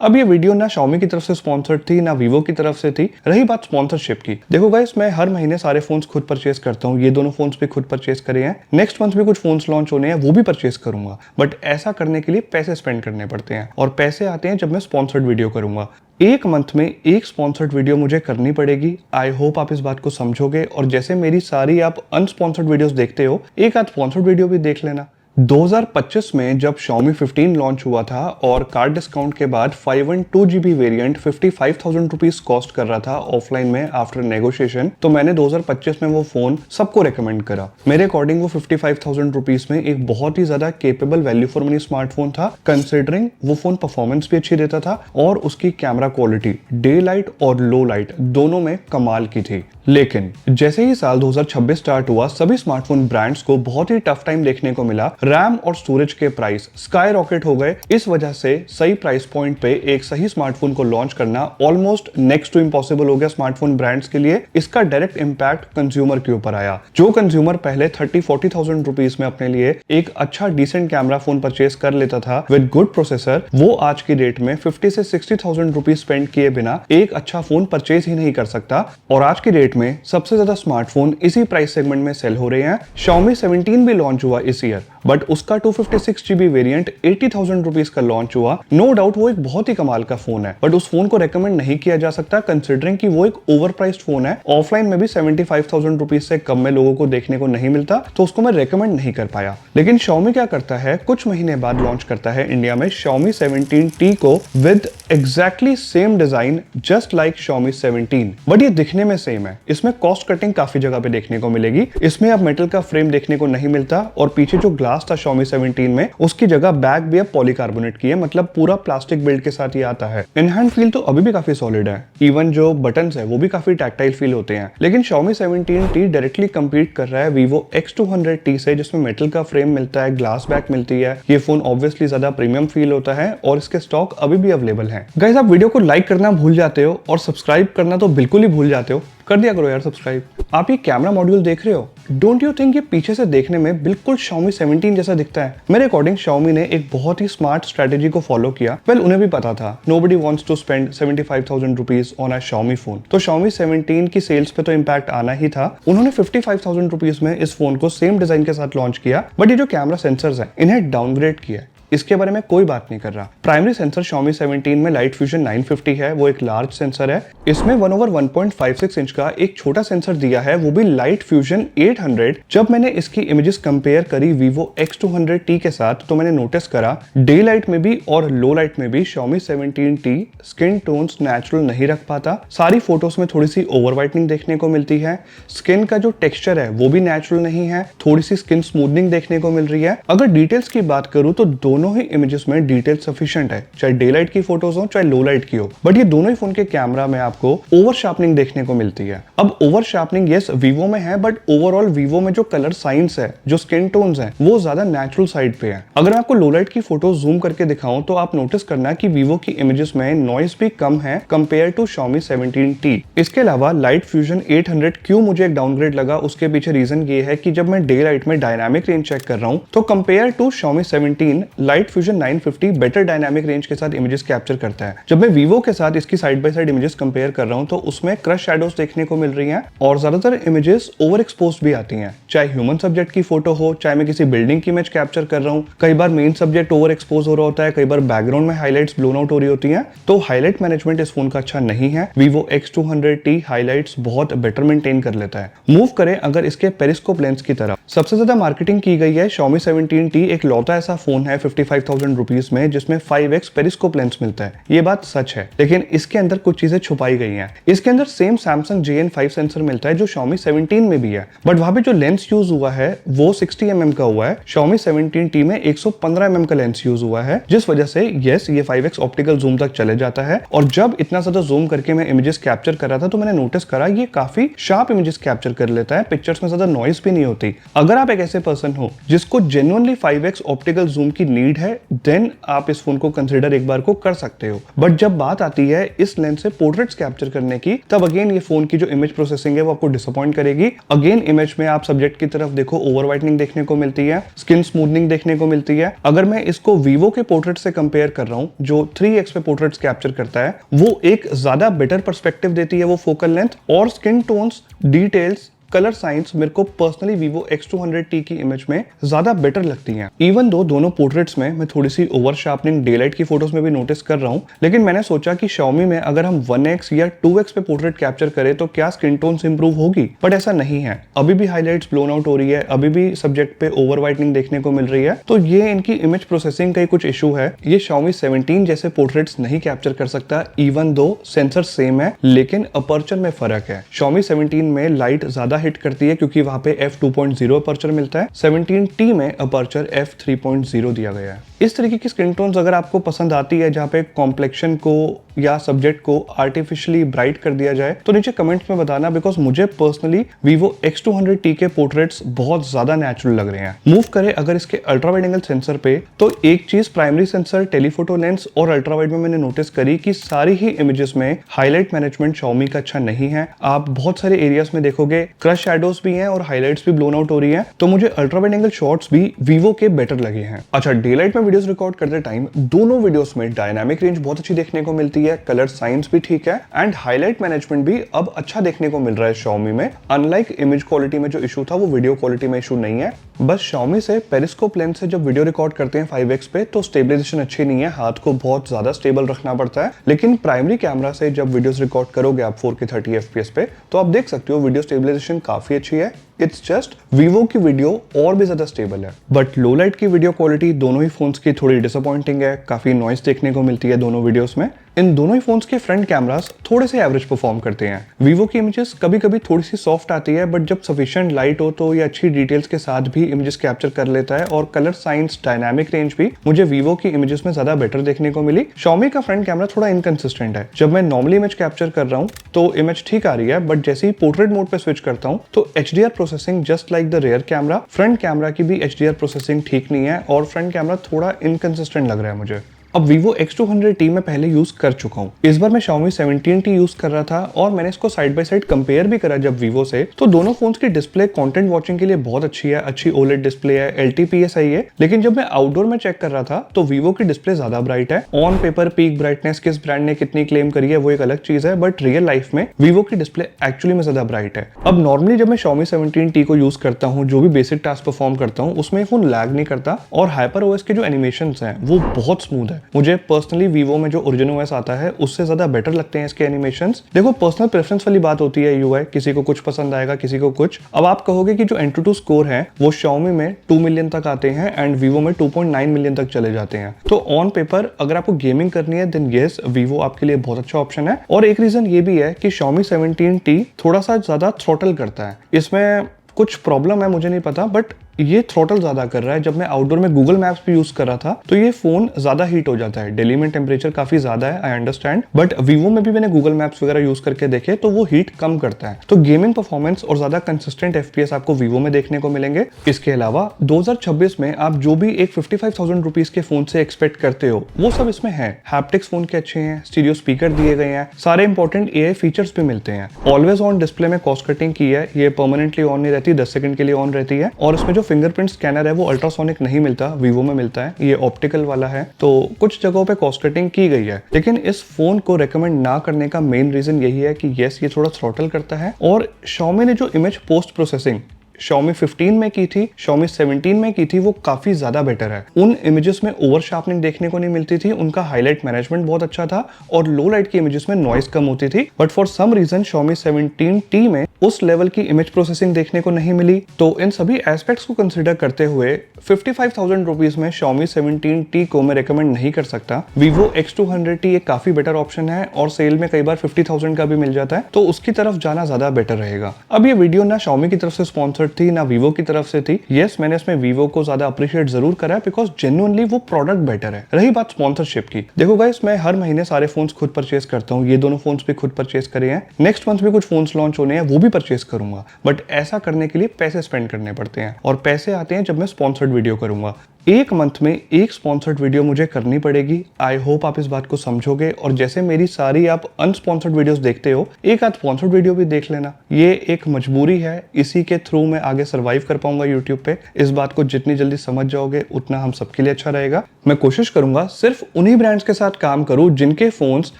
अब ये वीडियो ना Xiaomi की तरफ से स्पॉन्सर्ड थी ना Vivo की तरफ से थी। रही बात स्पॉन्सरशिप की, देखो गाइस मैं हर महीने सारे फोन्स खुद परचेस करता हूँ। ये दोनों फोन्स भी खुद परचेस करे हैं। नेक्स्ट मंथ भी कुछ फोन्स लॉन्च होने हैं, वो भी परचेस करूंगा। बट ऐसा करने के लिए पैसे स्पेंड करने पड़ते हैं और पैसे आते हैं जब मैं स्पॉन्सर्ड वीडियो करूंगा। एक मंथ में एक स्पॉन्सर्ड वीडियो मुझे करनी पड़ेगी। आई होप आप इस बात को समझोगे और जैसे मेरी सारी आप अनस्पॉन्सर्ड वीडियोस देखते हो, एक आध स्पॉन्सर्ड वीडियो भी देख लेना। 2025 में जब Xiaomi 15 लॉन्च हुआ था और कार्ड डिस्काउंट के बाद 512GB वेरिएंट 55,000 रुपीज कॉस्ट कर रहा था ऑफलाइन में आफ्टर नेगोशिएशन, तो मैंने 2025 में वो फोन सबको रेकमेंड करा। मेरे अकॉर्डिंग वो 55,000 रुपीज में एक बहुत ही ज्यादा capable value for money smartphone था, कंसिडरिंग वो फोन परफॉर्मेंस भी अच्छी देता था और उसकी कैमरा क्वालिटी डे लाइट और लो लाइट दोनों में कमाल की थी। लेकिन जैसे ही साल 2026 स्टार्ट हुआ, सभी स्मार्टफोन ब्रांड्स को बहुत ही टफ टाइम देखने को मिला। रैम और स्टोरेज के प्राइस स्काई रॉकेट हो गए। इस वजह से सही प्राइस पॉइंट पे एक सही स्मार्टफोन को लॉन्च करना ऑलमोस्ट नेक्स्ट टू इम्पॉसिबल हो गया स्मार्टफोन ब्रांड्स के लिए। इसका डायरेक्ट इंपैक्ट कंज्यूमर के ऊपर आया। जो कंज्यूमर पहले 30-40,000 रुपीज में अपने लिए एक अच्छा डिसेंट कैमरा फोन परचेस कर लेता था विद गुड प्रोसेसर, वो आज की डेट में 50 से 60,000 रुपीज स्पेंड किए बिना एक अच्छा फोन परचेस ही नहीं कर सकता। और आज की डेट में सबसे ज्यादा स्मार्टफोन इसी प्राइस सेगमेंट में सेल हो रहे हैं। Xiaomi 17 भी लॉन्च हुआ इस ईयर, बट उसका 256GB वेरिएंट 80,000 रुपीज का लॉन्च हुआ। नो डाउट वो एक बहुत ही कमाल का फोन है, बट उस फोन को रेकमेंड नहीं किया जा सकता कंसिडरिंग कि वो एक ओवर प्राइस्ड फोन है। ऑफलाइन में भी 75,000 रुपीज से कम में लोगों को देखने को नहीं मिलता, तो उसको मैं रेकमेंड नहीं कर पाया। लेकिन Xiaomi क्या करता है, कुछ महीने बाद लॉन्च करता है इंडिया में Xiaomi 17T को with exactly same design just like Xiaomi 17, but ये दिखने में सेम है। इसमें कॉस्ट कटिंग काफी जगह पे देखने को मिलेगी। इसमें अब मेटल का फ्रेम देखने को नहीं मिलता और पीछे जो ग्लास था Xiaomi 17 में, उसकी जगह बैक भी अब पॉलीकार्बोनेट की है, मतलब पूरा प्लास्टिक बिल्ड के साथ ही आता है। इन हैंड फील तो अभी भी काफी सॉलिड है, इवन जो बटन्स है वो भी काफी टैक्टाइल फील होते हैं। लेकिन Xiaomi 17T डायरेक्टली कंपीट कर रहा है Vivo X200T से, जिसमें मेटल का फ्रेम मिलता है, ग्लास बैक मिलती है। ये फोन ऑब्वियसली ज्यादा प्रीमियम फील होता है और इसके स्टॉक अभी भी अवेलेबल है। गाइस आप वीडियो को लाइक करना भूल जाते हो और सब्सक्राइब करना तो बिल्कुल ही भूल जाते हो। कर दिया करो यार सब्सक्राइब। आप ये कैमरा मॉड्यूल देख रहे हो, डोंट यू थिंक ये पीछे से देखने में बिल्कुल Xiaomi 17 जैसा दिखता है? मेरे अकॉर्डिंग Xiaomi ने एक बहुत ही स्मार्ट स्ट्रेटेजी को फॉलो किया। वेल उन्हें भी पता था nobody wants to spend 75,000 rupees on a Xiaomi phone, तो Xiaomi 17 की सेल्स पे तो इम्पैक्ट आना ही था। उन्होंने 55,000 रुपीज में इस फोन को सेम डिजाइन के साथ लॉन्च किया, बट ये जो कैमरा सेंसर्स हैं इन्हें डाउनग्रेड किया। इसके बारे में कोई बात नहीं कर रहा। प्राइमरी सेंसर Xiaomi 17 में लाइट फ्यूजन 950 है, वो एक लार्ज सेंसर है। इसमें 1/1.56 इंच का एक छोटा सेंसर दिया है, वो भी लाइट फ्यूजन 800। जब मैंने इसकी इमेजेस कंपेयर करी Vivo X200T के साथ, तो मैंने नोटिस करा डे लाइट में भी और लो लाइट में भी Xiaomi 17T skin tones natural नहीं रख पाता। सारी फोटोज में थोड़ी सी ओवर वाइटनिंग देखने को मिलती है। स्किन का जो टेक्सचर है वो भी नेचुरल नहीं है, थोड़ी सी स्किन स्मूथनिंग देखने को मिल रही है। अगर डिटेल्स की बात करूं तो दोनों ही इमेजेस में डिटेल सफिशिएंट है, चाहे डे लाइट की फोटोज हो चाहे लो लाइट की हो। बट ये दोनों ही फोन के कैमरा में आपको ओवर शार्पनिंग देखने को मिलती है। अब ओवर शार्पनिंग यस Vivo में है, बट ओवरऑल Vivo में जो कलर साइंस है, जो स्किन टोन्स है, वो ज्यादा नेचुरल साइड पे है। अगर मैं आपको लो लाइट की फोटो जूम करके दिखाऊं तो आप नोटिस करना कि Vivo की इमेजेस में नॉइस भी कम है कंपेयर टू Xiaomi 17T। इसके अलावा लाइट फ्यूजन 800 क्यों मुझे एक डाउनग्रेड लगा, उसके पीछे रीजन ये है कि जब मैं डे लाइट में डायनामिक रेंज चेक कर रहा हूं तो compare to Xiaomi 17 light fusion 950 better dynamic range के साथ इमेजेस कैप्चर करता है। जब मैं Vivo के साथ इसकी side by side images compare कर रहा हूं तो उसमें क्रश शैडोज देखने को मिल रही हैं और ज्यादातर इमेजेस ओवर एक्सपोज्ड भी आती हैं। चाहे ह्यूमन सब्जेक्ट की फोटो हो, चाहे मैं किसी बिल्डिंग की इमेज कैप्चर कर रहा हूं, कई बार मेन सब्जेक्ट ओवर एक्सपोज हो रहा होता है, कई बार बैकग्राउंड में हाइलाइट्स ब्लोन आउट हो रही होती हैं, तो हाईलाइट मैनेजमेंट इस फोन का अच्छा नहीं है। Vivo X200T हाइलाइट्स बहुत बेटर मेंटेन कर लेता है। मूव करें अगर इसके पेरिस्कोप लेंस की तरफ, सबसे ज्यादा मार्केटिंग की गई है Xiaomi 17T एक लौता ऐसा फोन है 55,000 रुपीज में जिसमें 5x पेरिस्कोप लेंस मिलता है। ये बात सच है, लेकिन इसके अंदर कुछ चीजें छुपाई गई हैं। इसके अंदर सेम Samsung JN5 सेंसर मिलता है जो Xiaomi 17 में भी है, बट वहां पे जो लेंस यूज हुआ है वो 60 mm का हुआ है। Xiaomi 17T में 115 mm का लेंस यूज हुआ है, जिस वजह से यस ये 5x ऑप्टिकल जूम तक चले जाता है। और जब इतना ज्यादा जूम करके मैं इमेजेस कैप्चर कर रहा था तो मैंने नोटिस करा ये काफी शार्प इमेजेस कैप्चर कर लेता है, पिक्चर्स में ज्यादा नॉइस भी नहीं होती। अगर आप एक ऐसे पर्सन हो जिसको जेन्युइनली 5x ऑप्टिकल जूम की नीड नीड है देन आप इस फोन को कंसिडर एक बार को कर सकते हो। बट जब बात आती है इस लेंस से पोर्ट्रेट्स कैप्चर करने की, तब अगेन ये फोन की जो इमेज प्रोसेसिंग है वो आपको डिसअपॉइंट करेगी। अगेन इमेज में आप सब्जेक्ट की तरफ देखो, ओवर वाइटनिंग देखने को मिलती है, स्किन स्मूथनिंग देखने को मिलती है। अगर मैं इसको वीवो के पोर्ट्रेट से कंपेयर कर रहा हूं जो 3x पे पोर्ट्रेट्स कैप्चर करता है, वो एक ज्यादा बेटर पर्सपेक्टिव देती है वो फोकल लेंथ, और skin tones, details, colour science मेरे को पर्सनली Vivo X200T की इमेज में ज्यादा बेटर लगती हैं। इवन दो दोनों पोर्ट्रेट्स में मैं थोड़ी सी ओवर शार्पनिंग डेलाइट की फोटोज में भी नोटिस कर रहा हूं, लेकिन मैंने सोचा कि Xiaomi में अगर हम 1x या 2x पे पोर्ट्रेट कैप्चर करें तो क्या स्किन टोन्स इंप्रूव होगी, बट ऐसा नहीं है। अभी भी हाईलाइट्स ब्लोन आउट हो रही है, अभी भी सब्जेक्ट पे ओवर वाइटनिंग देखने को मिल रही है। तो ये इनकी इमेज प्रोसेसिंग का ही कुछ इशू है। ये Xiaomi 17 जैसे पोर्ट्रेट्स नहीं कैप्चर कर सकता, इवन दो सेंसर सेम है, लेकिन अपर्चर में फर्क है। Xiaomi 17 में लाइट ज्यादा हिट करती है क्योंकि वहां पे f2.0 अपर्चर मिलता है, 17T में अपर्चर f3.0 दिया गया है। इस तरीके की स्किन टोन्स अगर आपको पसंद आती है जहां पे कॉम्प्लेक्शन को या सब्जेक्ट को आर्टिफिशियली ब्राइट कर दिया जाए, तो नीचे कमेंट्स में बताना, बिकॉज मुझे पर्सनली Vivo X200T के पोर्ट्रेट्स बहुत ज्यादा नेचुरल लग रहे हैं। मूव करें अगर इसके अल्ट्रा वाइड एंगल सेंसर पे, तो एक चीज प्राइमरी सेंसर, टेलीफोटो लेंस और अल्ट्रा वाइड में मैंने नोटिस करी कि सारी ही इमेजेस में हाईलाइट मैनेजमेंट Xiaomi का अच्छा नहीं है। आप बहुत सारे एरियाज में देखोगे क्रश शैडोज भी हैं और हाईलाइट्स भी ब्लोन आउट हो रही है, तो मुझे अल्ट्रा वाइड एंगल शॉट्स भी Vivo के बेटर लगे हैं। अच्छा, डे लाइट में वीडियोस रिकॉर्ड करते टाइम दोनों वीडियोस में डायनामिक रेंज बहुत अच्छी देखने को मिलती है, कलर साइंस भी ठीक है, एंड हाईलाइट मैनेजमेंट भी अब अच्छा देखने को मिल रहा है Xiaomi में। अनलाइक इमेज क्वालिटी में जो इशू था वो वीडियो क्वालिटी में इशू नहीं है। बस Xiaomi से पेरिस्कोप लेंस से जब वीडियो रिकॉर्ड करते हैं 5x पे तो स्टेबलाइजेशन अच्छी नहीं है, हाथ को बहुत ज्यादा स्टेबल रखना पड़ता है। लेकिन प्राइमरी कैमरा से जब वीडियोस रिकॉर्ड करोगे आप 4K 30 FPS पे, तो आप देख सकते हो वीडियो स्टेबलाइजेशन काफी अच्छी है। इट्स जस्ट Vivo की वीडियो और भी ज्यादा स्टेबल है, बट लो लाइट की वीडियो क्वालिटी दोनों ही फोन्स की थोड़ी डिसअपॉइंटिंग है। काफी नॉइस देखने को मिलती है दोनों वीडियोस में। इन दोनों ही फोन्स के फ्रंट कैमरास थोड़े से एवरेज परफॉर्म करते हैं। Vivo की इमेजेस कभी कभी थोड़ी सी सॉफ्ट आती है, बट जब सफिशिएंट लाइट हो तो ये अच्छी डिटेल्स के साथ भी इमेजेस कैप्चर कर लेता है, और कलर साइंस, डायनामिक रेंज भी मुझे Vivo की इमेजेस में ज्यादा बेटर देखने को मिली। Xiaomi का फ्रंट कैमरा थोड़ा इनकंसिस्टेंट है। जब मैं नॉर्मली इमेज कैप्चर कर रहा हूँ तो इमेज ठीक आ रही है, बट जैसे ही पोर्ट्रेट मोड पे स्विच करता हूँ तो HDR processing just like the rare camera, front camera की भी HDR प्रोसेसिंग ठीक नहीं है और फ्रंट कैमरा थोड़ा इनकंसिस्टेंट लग रहा है मुझे। अब Vivo X200T मैं पहले यूज कर चुका हूँ। इस बार मैं Xiaomi 17T यूज कर रहा था और मैंने इसको साइड बाय साइड कंपेयर भी करा जब Vivo से, तो दोनों फोन्स की डिस्प्ले कंटेंट वॉचिंग के लिए बहुत अच्छी है, अच्छी OLED डिस्प्ले है, LTPS सही है। लेकिन जब मैं आउटडोर में चेक कर रहा था तो Vivo की डिस्प्ले ज्यादा ब्राइट है। ऑन पेपर पीक ब्राइटनेस किस ब्रांड ने कितनी क्लेम करी है वो एक अलग चीज है, बट रियल लाइफ में Vivo की डिस्प्ले एक्चुअली में ज्यादा ब्राइट है। अब नॉर्मली जब मैं Xiaomi 17T को यूज करता हूँ, जो भी बेसिक टास्क परफॉर्म करता हूँ, उसमें फोन लैग नहीं करता और HyperOS के जो एनिमेशंस हैं वो बहुत स्मूथ है। मुझे पर्सनली Vivo में जो OriginOS आता है उससे ज्यादा बेटर लगते हैं इसके एनिमेशंस। देखो, पर्सनल प्रेफरेंस वाली बात होती है UI, किसी को कुछ पसंद आएगा, किसी को कुछ। अब आप कहोगे कि जो Antutu स्कोर है वो Xiaomi में 2 मिलियन तक आते हैं एंड Vivo में 2.9 मिलियन तक चले जाते हैं। तो ऑन पेपर अगर आपको गेमिंग करनी है देन यस, Vivo आपके लिए बहुत अच्छा ऑप्शन है। और एक रीजन ये भी है कि Xiaomi 17T थोड़ा सा ज्यादा थ्रॉटल करता है। इसमें कुछ प्रॉब्लम है, मुझे नहीं पता, बट ये थ्रॉटल ज्यादा कर रहा है। जब मैं आउटडोर में गूगल मैप्स भी यूज कर रहा था तो ये फोन ज्यादा हीट हो जाता है। दिल्ली में टेम्परेचर काफी ज्यादा है, आई अंडरस्टैंड, बट Vivo में भी मैंने गूगल मैप्स वगैरह यूज करके देखे तो वो हीट कम करता है। तो गेमिंग परफॉर्मेंस और ज्यादा कंसिस्टेंट FPS आपको Vivo में देखने को मिलेंगे। इसके अलावा 2026 में आप जो भी एक 55,000 रुपीज के फोन से एक्सपेक्ट करते हो वो सब इसमें है। हैप्टिक्स फोन के अच्छे हैं, स्टीरियो स्पीकर दिए गए हैं, सारे इंपॉर्टेंट AI फीचर्स भी मिलते हैं। ऑलवेज ऑन डिस्प्ले में कॉस्ट कटिंग की है, ये परमानेंटली ऑन नहीं रहती, 10 सेकंड के लिए ऑन रहती है। और इसमें जो फिंगरप्रिंट स्कैनर है वो अल्ट्रासोनिक नहीं मिलता, Vivo में मिलता है, ये ऑप्टिकल वाला है। तो कुछ जगहों पे कॉस्ट कटिंग की गई है, लेकिन इस फोन को रेकमेंड ना करने का मेन रीजन यही है कि यस, ये थोड़ा थ्रॉटल करता है। और Xiaomi ने जो इमेज पोस्ट प्रोसेसिंग Xiaomi 15 में की थी, Xiaomi 17 में की थी, वो काफी ज्यादा बेटर है। उन इमेजेस में ओवर शार्पनिंग देखने को नहीं मिलती थी, उनका हाईलाइट मैनेजमेंट बहुत अच्छा था और लो लाइट की इमेजेस में नॉइस कम होती थी। But for some reason Xiaomi 17T में उस लेवल की इमेज प्रोसेसिंग देखने को नहीं मिली। तो इन सभी एस्पेक्ट्स को कंसिडर करते हुए 55,000 रुपीज में Xiaomi 17T को मैं रेकमेंड नहीं कर सकता। Vivo X200T एक काफी बेटर ऑप्शन है और सेल में कई बार 50,000 का भी मिल जाता है, तो उसकी तरफ जाना ज्यादा बेटर रहेगा। अब ये वीडियो ना Xiaomi की तरफ से स्पॉन्सर्ड थी ना Vivo की तरफ से थी। यस, मैंने इसमें Vivo को ज्यादा अप्रिशिएट जरूर करा है बिकॉज जेन्युइनली वो प्रोडक्ट बेटर है। रही बात स्पॉन्सरशिप की, देखो गाइस, मैं हर महीने सारे फोन्स खुद परचेस करता हूँ। ये दोनों फोन्स भी खुद परचेस करे हैं। नेक्स्ट मंथ भी कुछ फोन्स लॉन्च होने हैं, वो भी परचेस करूंगा, बट ऐसा करने के लिए पैसे स्पेंड करने पड़ते हैं और पैसे आते हैं जब मैं स्पॉन्सर्ड वीडियो करूंगा। एक मंथ में एक स्पॉन्सर्ड वीडियो मुझे करनी पड़ेगी। आई होप आप इस बात को समझोगे और जैसे मेरी सारी आप अनस्पॉन्सर्ड वीडियोस देखते हो, एक आध स्पॉन्सर्ड वीडियो भी देख लेना। ये एक मजबूरी है, इसी के थ्रू मैं आगे सर्वाइव कर पाऊंगा यूट्यूब पे। इस बात को जितनी जल्दी समझ जाओगे उतना हम सबके लिए अच्छा रहेगा। मैं कोशिश करूंगा सिर्फ उन्हीं ब्रांड्स के साथ काम करूं जिनके फोन्स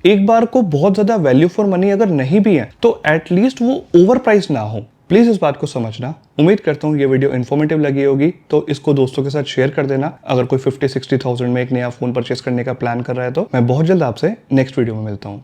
एक बार को बहुत ज्यादा वैल्यू फॉर मनी अगर नहीं भी है तो एटलीस्ट वो ओवर प्राइस ना हो। प्लीज इस बात को समझना। उम्मीद करता हूँ ये वीडियो इन्फॉर्मेटिव लगी होगी, तो इसको दोस्तों के साथ शेयर कर देना। अगर कोई 50-60 थाउजेंड में एक नया फोन परचेस करने का प्लान कर रहा है तो मैं बहुत जल्द आपसे नेक्स्ट वीडियो में मिलता हूँ।